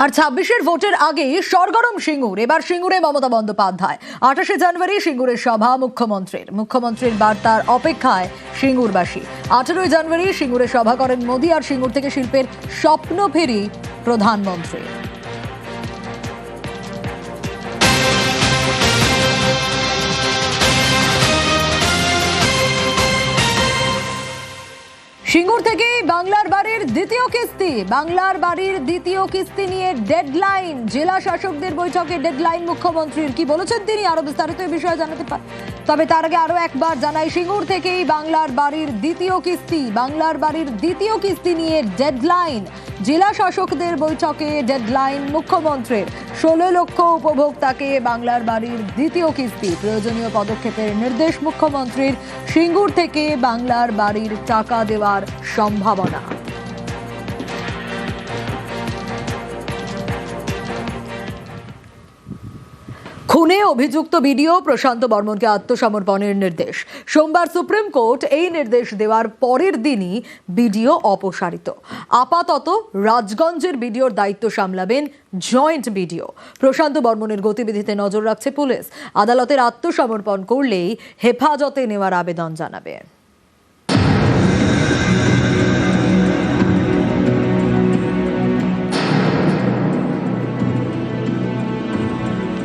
আর ২৬-এর ভোটের আগে সরগরম সিঙ্গুর। এবার সিঙ্গুরে মমতা বন্দ্যোপাধ্যায়। ২৮শে জানুয়ারি সিঙ্গুরের সভা মুখ্যমন্ত্রীর বার্তার অপেক্ষায় সিঙ্গুরবাসী। ১৮ই জানুয়ারি সিঙ্গুরে সভা করেন মোদী। আর সিঙ্গুর থেকে শিল্পের স্বপ্ন ফেরি প্রধানমন্ত্রী। সিঙ্গুর থেকে বাংলার বাড়ির দ্বিতীয় কিস্তি নিয়ে ডেডলাইন। জেলা শাসকদের বৈঠকে ডেডলাইন মুখ্যমন্ত্রীর। কি বলেছেন তিনি, আরো বিস্তারিত এই বিষয়ে জানাতে পারেন। তবে তার আগে আরো একবার জানাই, সিঙ্গুর থেকেই বাংলার বাড়ির দ্বিতীয় কিস্তি নিয়ে ডেডলাইন। জেলা শাসকদের বৈঠকে ডেডলাইন মুখ্যমন্ত্রীর। ১৬ লক্ষ উপভোক্তাকে বাংলার বাড়ির দ্বিতীয় কিস্তি, প্রয়োজনীয় পদক্ষেপের নির্দেশ মুখ্যমন্ত্রীর। সিঙ্গুর থেকে বাংলার বাড়ির টাকা দেওয়ার সম্ভাবনা। খুনে অভিযুক্ত বিডিও প্রশান্ত বর্মনকে আত্মসমর্পণের নির্দেশ। সোমবার সুপ্রিম কোর্ট এই নির্দেশ দেওয়ার পরের দিনই বিডিও অপসারিত। আপাতত রাজগঞ্জের বিডিওর দায়িত্ব সামলাবেন জয়েন্ট বিডিও। প্রশান্ত বর্মনের গতিবিধিতে নজর রাখছে পুলিশ। আদালতের আত্মসমর্পণ করলেই হেফাজতে নেওয়ার আবেদন জানাবে।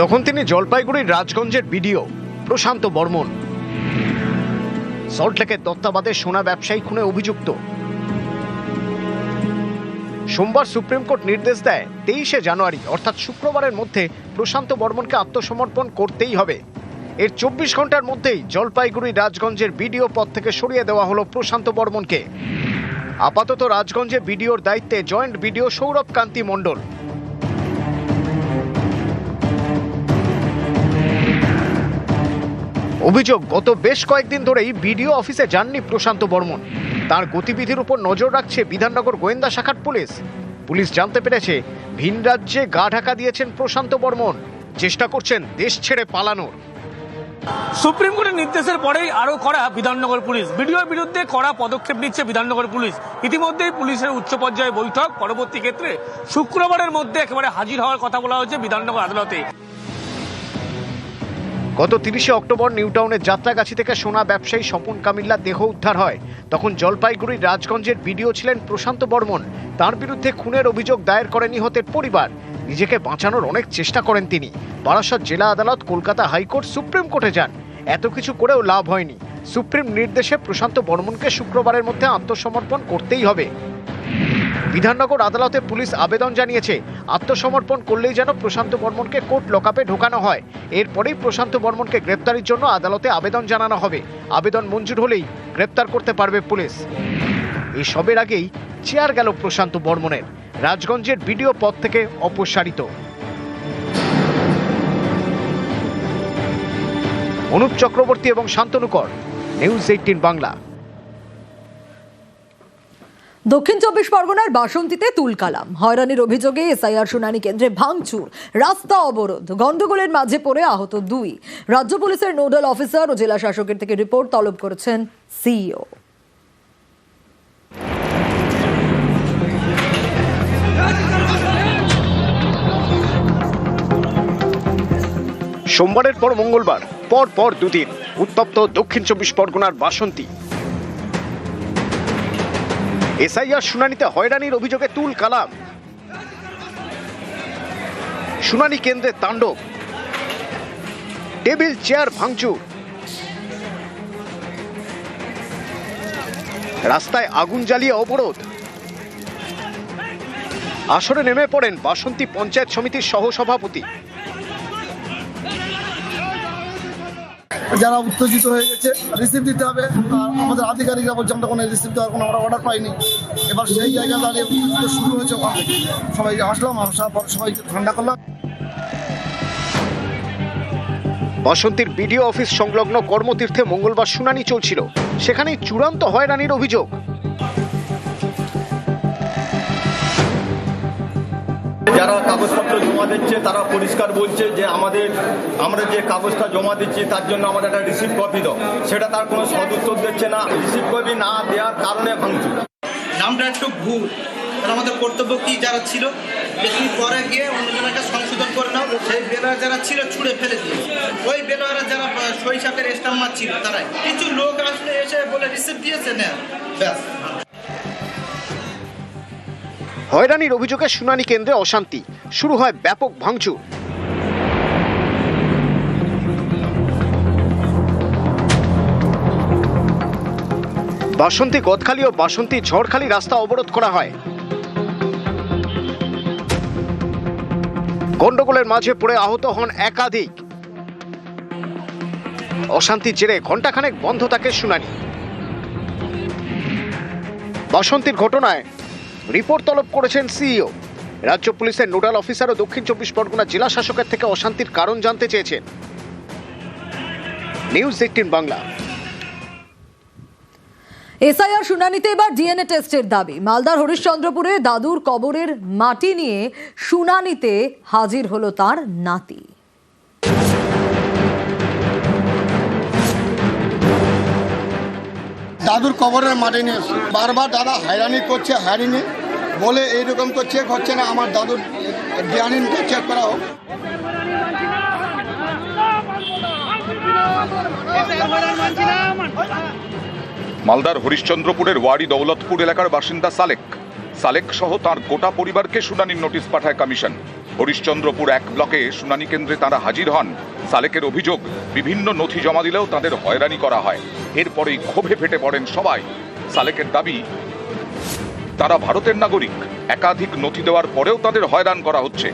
তখন তিনি জলপাইগুড়ির রাজগঞ্জের বিডিও প্রশান্ত বর্মন। সল্টলেকের দত্তাবাদে সোনা ব্যবসায়ী খুনে অভিযুক্ত। সোমবার সুপ্রিম কোর্ট নির্দেশ দেয় ২৩শে জানুয়ারি অর্থাৎ শুক্রবারের মধ্যে প্রশান্ত বর্মনকে আত্মসমর্পণ করতেই হবে। এর ২৪ ঘন্টার মধ্যেই জলপাইগুড়ি রাজগঞ্জের বিডিও পদ থেকে সরিয়ে দেওয়া হলো প্রশান্ত বর্মনকে। আপাতত রাজগঞ্জে বিডিওর দায়িত্বে জয়েন্ট বিডিও সৌরভ কান্তি মণ্ডল। অভিযোগ, গত বেশ কয়েকদিন ধরেই বিডিও অফিসে যাননি প্রশান্ত বর্মন। তার গতিবিধির উপর নজর রাখছে বিধাননগর গোয়েন্দা শাখার পুলিশ জানতে পেরেছে ভিন রাজ্যে গা ঢাকা দিয়েছেন প্রশান্ত বর্মন, চেষ্টা করছেন দেশ ছেড়ে পালানোর। সুপ্রিম কোর্টের নির্দেশের পরেই আরো কড়া বিধাননগর পুলিশ। বিডিওর বিরুদ্ধে কড়া পদক্ষেপ নিচ্ছে বিধাননগর পুলিশ। ইতিমধ্যেই পুলিশের উচ্চ পর্যায়ে বৈঠক। পরবর্তী ক্ষেত্রে শুক্রবারের মধ্যে একেবারে হাজির হওয়ার কথা বলা হয়েছে বিধাননগর আদালতে। গত ৩০শে অক্টোবর নিউটাউনের যাত্রাগাছি থেকে সোনা ব্যবসায়ী স্বপন কামিল্লার দেহ উদ্ধার হয়। তখন জলপাইগুড়ির রাজগঞ্জের বিডিও ছিলেন প্রশান্ত বর্মন। তার বিরুদ্ধে খুনের অভিযোগ দায়ের করে নিহতের পরিবার। নিজেকে বাঁচানোর অনেক চেষ্টা করেন তিনি। বারাসত জেলা আদালত, কলকাতা হাইকোর্ট, সুপ্রিম কোর্টে যান। এত কিছু করেও লাভ হয়নি। সুপ্রিম নির্দেশে প্রশান্ত বর্মনকে শুক্রবারের মধ্যে আত্মসমর্পণ করতেই হবে। বিধাননগর আদালতে পুলিশ আবেদন জানিয়েছে আত্মসমর্পণ করলেই যেন প্রশান্ত বর্মনকে কোর্ট লকআপে ঢোকানো হয়। এরপরেই প্রশান্ত বর্মনকে গ্রেপ্তারের জন্য আদালতে আবেদন জানানো হবে। আবেদন মঞ্জুর হলেই গ্রেপ্তার করতে পারবে পুলিশ। এই সবের আগেই চেয়ার গেল প্রশান্ত বর্মনের। রাজগঞ্জের বিডিও পদ থেকে অপসারিত। অনুপ চক্রবর্তী এবং শান্তনু কর, নিউজ 18 বাংলা। দক্ষিণ ২৪ পরগনার বাসন্তীতে তুলকালাম। হয়রানির অভিযোগে এসআইআর শুনানি কেন্দ্রে ভাঙচুর, রাস্তা অবরোধ, গন্ডগোলের মাঝে পড়ে আহত ২। রাজ্য পুলিশের নোডাল অফিসার ও জেলা শাসকের থেকে রিপোর্ট তলব করেছেন সিইও। সোমবারের পর মঙ্গলবার পর দুদিন উত্তপ্ত দক্ষিণ ২৪ পরগনার বাসন্তী। এসআইআর শুনানিতে হয়রানির অভিযোগে তুলকালাম। শুনানি কেন্দ্রে তাণ্ডব, টেবিল চেয়ার ভাঙচুর, রাস্তায় আগুন জ্বালিয়ে অবরোধ। আসরে নেমে পড়েন বাসন্তী পঞ্চায়েত সমিতির সহসভাপতি। যারা উত্তেজিত হয়ে গেছে রিসিভ দিতে হবে। আমাদের আধিকারিকরা বলছে আমরা কোনো রিসিভ দেওয়ার কোনো অর্ডার পাইনি। এবার সেই জায়গায় দাঁড়িয়ে উত্তেজিত শুরু হয়েছে। ওখান থেকে সবাই আসলাম, আসার পর সবাইকে ঠান্ডা করলাম। বাসন্তীর বিডিও অফিস সংলগ্ন কর্মতীর্থে মঙ্গলবার শুনানি চলছিল। সেখানেই চূড়ান্ত হয়রানির অভিযোগ। যারা কাগজপত্র জমা দিচ্ছে তারা পরিষ্কার বলছে যে আমরা যে কাগজটা জমা দিচ্ছি তার জন্য আমাদের একটা রিসিপ্ট কপি দাও। সেটা তার কোনো সদুত্তর দিচ্ছে না। রিসিপ্ট কপি না দেওয়ার কারণে ভাঙচুর। নামটা একটু ভুল। আমাদের কর্তব্য কি যারা ছিল বেশি পরে গিয়ে অন্যজনকে সংশোধন করে নাও, সেই বেলর যারা ছিল ছুঁড়ে ফেলে দিয়ে ওই বেলরা যারা সরিষাপের স্টাম্প মারছিল তারাই কিছু লোক আসলে এসে বলে রিসিভ দিয়েছে না ব্যাস। হয়রানির অভিযোগে শুনানি কেন্দ্রে অশান্তি, শুরু হয় ব্যাপক ভাঙচুর। বাসন্তী গদখালি ও বাসন্তী ঝড়খালি রাস্তা অবরোধ করা হয়। গন্ডগোলের মাঝে পড়ে আহত হন একাধিক। অশান্তির জেরে ঘণ্টাখানেক বন্ধ থাকে শুনানি। বাসন্তীর ঘটনায় রিপোর্ট তলব করেছেন সিইও। রাজ্য পুলিশের নোডাল অফিসার ও দক্ষিণ 24 পরগনা জেলা শাসকের থেকে অশান্তির কারণ জানতে চেয়েছেন। নিউজ 18 বাংলা। এসআইআর শুনানিতে এবার ডিএনএ টেস্টের দাবি। মালদার হরিশ্চন্দ্রপুরে দাদুর কবরের মাটি নিয়ে শুনানিতে হাজির হলো তার নাতি। দাদুর কবরের মাটি নিয়ে এসে বারবার দাদা হয়রানি করছে, হয়রানি বলে এইরকম তো চেক হচ্ছে না, আমার দাদুর ডিএনএ চেক করা হোক। মালদার হরিশ্চন্দ্রপুরের ওয়ারি দৌলতপুর এলাকার বাসিন্দা সালেক সহ তার গোটা পরিবারকে শুনানির নোটিশ পাঠায় কমিশন। হরিশ্চন্দ্রপুর 1 ব্লকে শুনানি কেন্দ্রে তারা হাজির হন। সালেকের অভিযোগ, বিভিন্ন নথি জমা দিলেও তাদের হয়রানি করা হয়। এরপরেই ক্ষোভে ফেটে পড়েন সবাই। সালেকের দাবি, তারা ভারতের নাগরিক, একাধিক নথি দেওয়ার পরেও তাদের হয়রান করা হচ্ছে।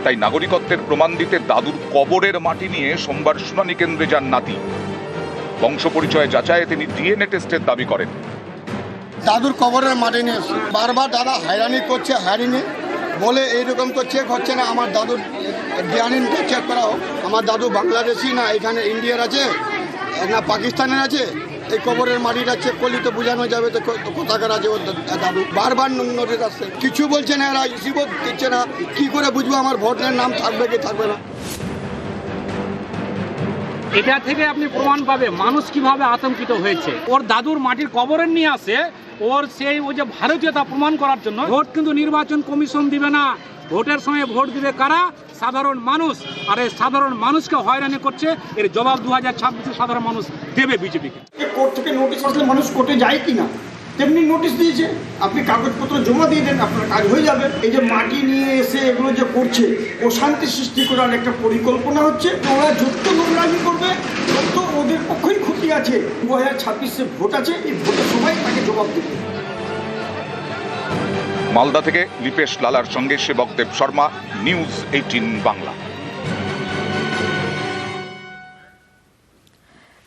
তাই নাগরিকত্বের প্রমাণ দিতে দাদুর কবরের মাটি নিয়ে সোমবার শুনানি কেন্দ্রে যান নাতি। বংশ পরিচয় যাচাইয়ে তিনি ডিএনএ টেস্টের দাবি করেন। দাদুর কবরের মাটি নিয়ে এসে বারবার দাদা হয়রানি করছে, হয়রানি বলে এইরকম তো চেক হচ্ছে না, আমার দাদুর ডিএনএ চেক করা হোক। আমার দাদু বাংলাদেশি না এখানে ইন্ডিয়ার আছে না পাকিস্তানের আছে, এই কবরের মাটিটা চেক করলে তো বোঝানো যাবে তো কোথাকার আছে ওর দাদু। বারবার নোটিশ আসছে, কিছু বলছে না, এরা রিসিভও দিচ্ছে না। কি করে বুঝবো আমার ভোটের নাম থাকবে কি থাকবে না? এটা থেকে আপনি প্রমাণ পাবে মানুষ কিভাবে আতঙ্কিত হয়েছে। ওর দাদুর মাটির কবরের নিয়ে আসে, ওর সেই ওই যে ভারতীয়তা প্রমাণ করার জন্য। ভোট কিন্তু নির্বাচন কমিশন দিবে না, ভোটের সময় ভোট দিবে কারা? সাধারণ মানুষ। আর এই সাধারণ মানুষকে হয়রানি করছে, এর জবাব 2026 সাধারণ মানুষ দেবে বিজেপিকে। কোর্ট থেকে নোটিশ আসলে মানুষ কোর্টে যায় কিনা, তেমনি নোটিশ দিয়েছে, আপনি কাগজপত্র জমা দিয়ে দেন, আপনার কাজ হয়ে যাবে। এই যে মাটি নিয়ে এসে এগুলো যে করছে, অশান্তি সৃষ্টি করার একটা পরিকল্পনা হচ্ছে। ওরা যত নোংরামি করবে তত ওদের পক্ষেই ক্ষতি আছে। 2026 ভোট আছে, এই ভোটের সময় তাকে জবাব দেবে। মালদা থেকে লিপেশ লালার সঙ্গে সেবক দেব শর্মা, নিউজ 18 বাংলা।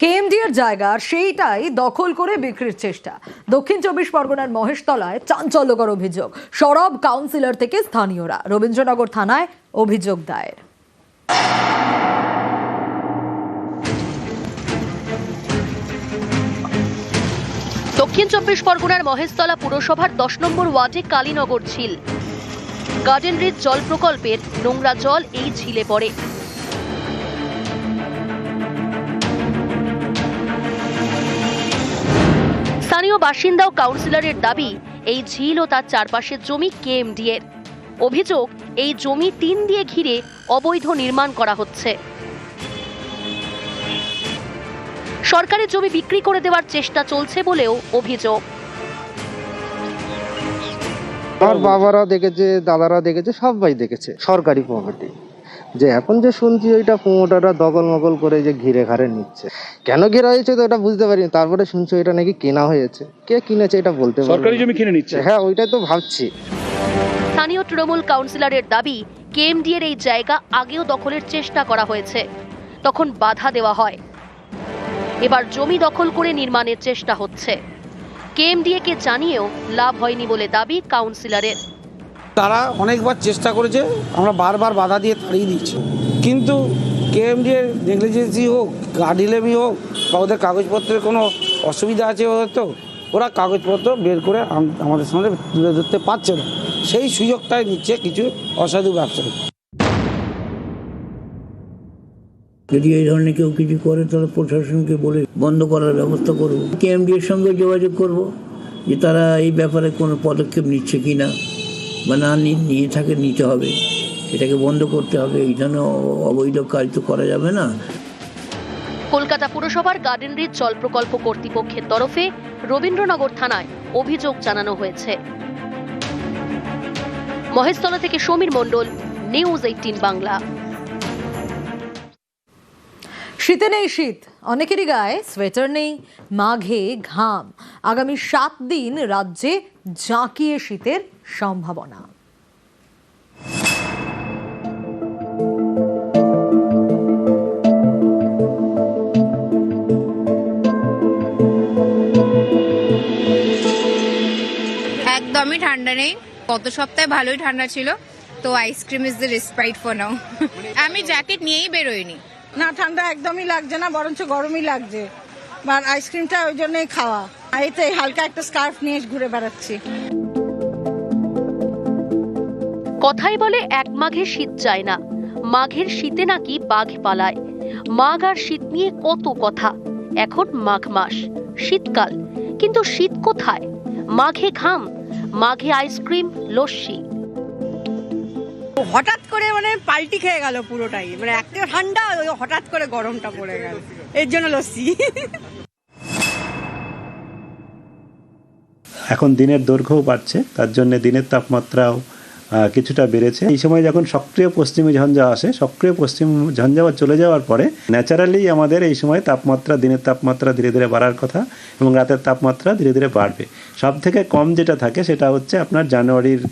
কেএমডিএর জায়গা সেইটাই দখল করে বিক্রির চেষ্টা। দক্ষিণ 24 পরগনার মহেশতলায় চাঞ্চল্যকর অভিযোগ। সরব কাউন্সিলর থেকে স্থানীয়রা। রবীন্দ্রনগর থানায় অভিযোগ দায়ের। দক্ষিণ 24 পরগনার মহেশতলা পুরসভার 10 নম্বর ওয়ার্ডে কালীনগর ঝিল। গার্ডেন রিচ জল প্রকল্পের নোংরা জল এই ঝিলে পড়ে। স্থানীয় বাসিন্দা ও কাউন্সিলরের দাবি, এই ঝিল ও তার চারপাশের জমি কেএমডিএর। অভিযোগ, এই জমি টিন দিয়ে ঘিরে অবৈধ নির্মাণ করা হচ্ছে। সরকারি জমি বিক্রি করে দেওয়ার চেষ্টা চলছে বলেও অভিযোগ। আমার বাবারা দেখেছে, দাদারা দেখেছে, সবাই দেখেছে সরকারি প্রপার্টি। যে এখন যে শুনছি ওইটা প্রমোটাররা দখল মগল করে যে ঘিরে ঘাড়ে নিচ্ছে। কেন ঘেরা হয়েছে তো এটা বুঝতে পারিনি। তারপরে শুনছি এটা নাকি কেনা হয়েছে। কে কিনেছে এটা বলতে পারবো না। সরকারি জমি কিনে নিচ্ছে। হ্যাঁ, ওইটাই তো ভাবছি। স্থানীয় তৃণমূল কাউন্সিলরের দাবি, কেএমডিএর এই জায়গা আগেও দখলের চেষ্টা করা হয়েছে, তখন বাধা দেওয়া হয়। এবার জমি দখল করে নির্মাণের চেষ্টা হচ্ছে। কেএমডিএ কে জানিয়েও লাভ হয়নি বলে দাবি কাউন্সিলরের। তারা অনেকবার চেষ্টা করেছে, আমরা বারবার বাধা দিয়ে তাড়িয়ে দিচ্ছি। কিন্তু কেএমডিএর নেগলিজেন্সি হোক, গার্ডিলেমি হোক, বা ওদের কাগজপত্রের কোনো অসুবিধা আছে হয়তো, ওরা কাগজপত্র বের করে আমাদের সামনে তুলে ধরতে পারছে না। সেই সুযোগটাই নিচ্ছে কিছু অসাধু ব্যবসায়ী। যদি এই ধরনের কেউ কিছু করে তাহলে প্রশাসনকে বলে বন্ধ করার ব্যবস্থা করব। কেএমডিএর সঙ্গে যোগাযোগ করব যে তারা এই ব্যাপারে কোনো পদক্ষেপ নিচ্ছে কিনা, বা না নিয়ে থাকে নিতে হবে, এটাকে বন্ধ করতে হবে। এই ধরনের অবৈধ কাজ তো করা যাবে না। কলকাতা পুরসভার গার্ডেন রিচ জল প্রকল্প কর্তৃপক্ষের তরফে রবীন্দ্রনগর থানায় অভিযোগ জানানো হয়েছে। মহেশতলা থেকে সমীর মণ্ডল, নিউজ 18 বাংলা। শীতে নেই শীত, অনেকেরই গায়ে সোয়েটার নেই, মাঘে ঘাম। আগামী 7 দিন রাজ্যে জাঁকিয়ে শীতের সম্ভাবনা। একদমই ঠান্ডা নেই, গত সপ্তাহে ভালোই ঠান্ডা ছিল, তো ice cream is the respite for now. আমি জ্যাকেট নিয়েই বেরোইনি। না, ঠান্ডা একদমই লাগছে না, বরঞ্চ গরমই লাগছে। আর আইসক্রিমটা ওই জন্যই খাওয়া। এই তো হালকা একটা স্কার্ফ নিয়ে ঘুরে বেড়াচ্ছি। কথাই বলে এক মাঘে শীত যায় না, মাঘের শীতে নাকি বাঘ পালায়। মাঘ আর শীত নিয়ে কত কথা। এখন মাঘ মাস, শীতকাল, কিন্তু শীত কোথায়? মাঘে ঘাম, মাঘে আইসক্রিম, লস্যি। হঠাৎ করে পাল্টি খেয়ে গেল পুরোটাই, একটা ঠান্ডা, হঠাৎ করে গরমটা পড়ে গেল, এর জন্য লস্যি। এখন দিনের দৈর্ঘ্যও বাড়ছে, তার জন্য দিনের তাপমাত্রাও কিছুটা বেড়েছে। এই সময় যখন সক্রিয় পশ্চিমী ঝঞ্ঝা আসে, সক্রিয় পশ্চিম ঝঞ্ঝা চলে যাওয়ার পরে ন্যাচারালি আমাদের এই সময় তাপমাত্রা, দিনের তাপমাত্রা ধীরে ধীরে বাড়ার কথা এবং রাতের তাপমাত্রা ধীরে ধীরে বাড়বে। সব থেকে কম যেটা থাকে সেটা হচ্ছে আপনার জানুয়ারির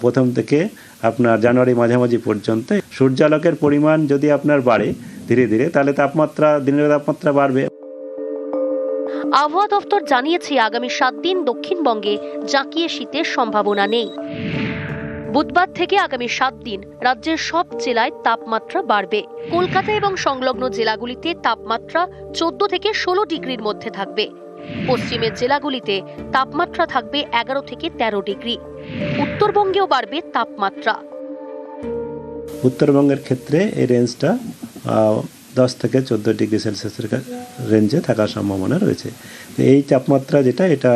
প্রথম থেকে আপনার জানুয়ারি মাঝামাঝি পর্যন্ত। সূর্যালোকের পরিমাণ যদি আপনার বাড়ে ধীরে ধীরে, তাহলে তাপমাত্রা, দিনের তাপমাত্রা বাড়বে। আবহাওয়া দপ্তর জানিয়েছে আগামী 7 দিন দক্ষিণবঙ্গে জাঁকিয়ে শীতের সম্ভাবনা নেই। বুধবার থেকে আগামী 7 দিন রাজ্যের সব জেলায় তাপমাত্রা বাড়বে। কলকাতা এবং সংলগ্ন জেলাগুলিতে তাপমাত্রা 14 থেকে 16 ডিগ্রির মধ্যে থাকবে। পশ্চিমের জেলাগুলিতে তাপমাত্রা থাকবে 11 থেকে 13 ডিগ্রি। উত্তরবঙ্গেও বাড়বে তাপমাত্রা। উত্তরবঙ্গের ক্ষেত্রে এই রেঞ্জটা 10 থেকে 14 ডিগ্রি সেলসিয়াসের রেঞ্জে থাকার সম্ভাবনা রয়েছে। এই তাপমাত্রা যেটা, এটা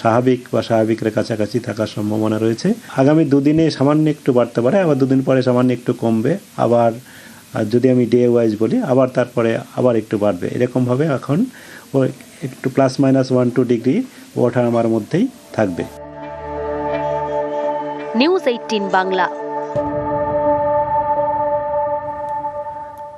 স্বাভাবিক বা স্বাভাবিকের কাছাকাছি থাকার সম্ভাবনা রয়েছে। আগামী 2 দিনে সামান্য একটু বাড়তে পারে, আবার 2 দিন পরে সামান্য একটু কমবে, আবার যদি আমি ডে ওয়াইজ বলি আবার তারপরে আবার একটু বাড়বে। এরকমভাবে এখন একটু +-1-2 ডিগ্রি ওঠানামার মধ্যেই থাকবে। নিউজ 18 বাংলা।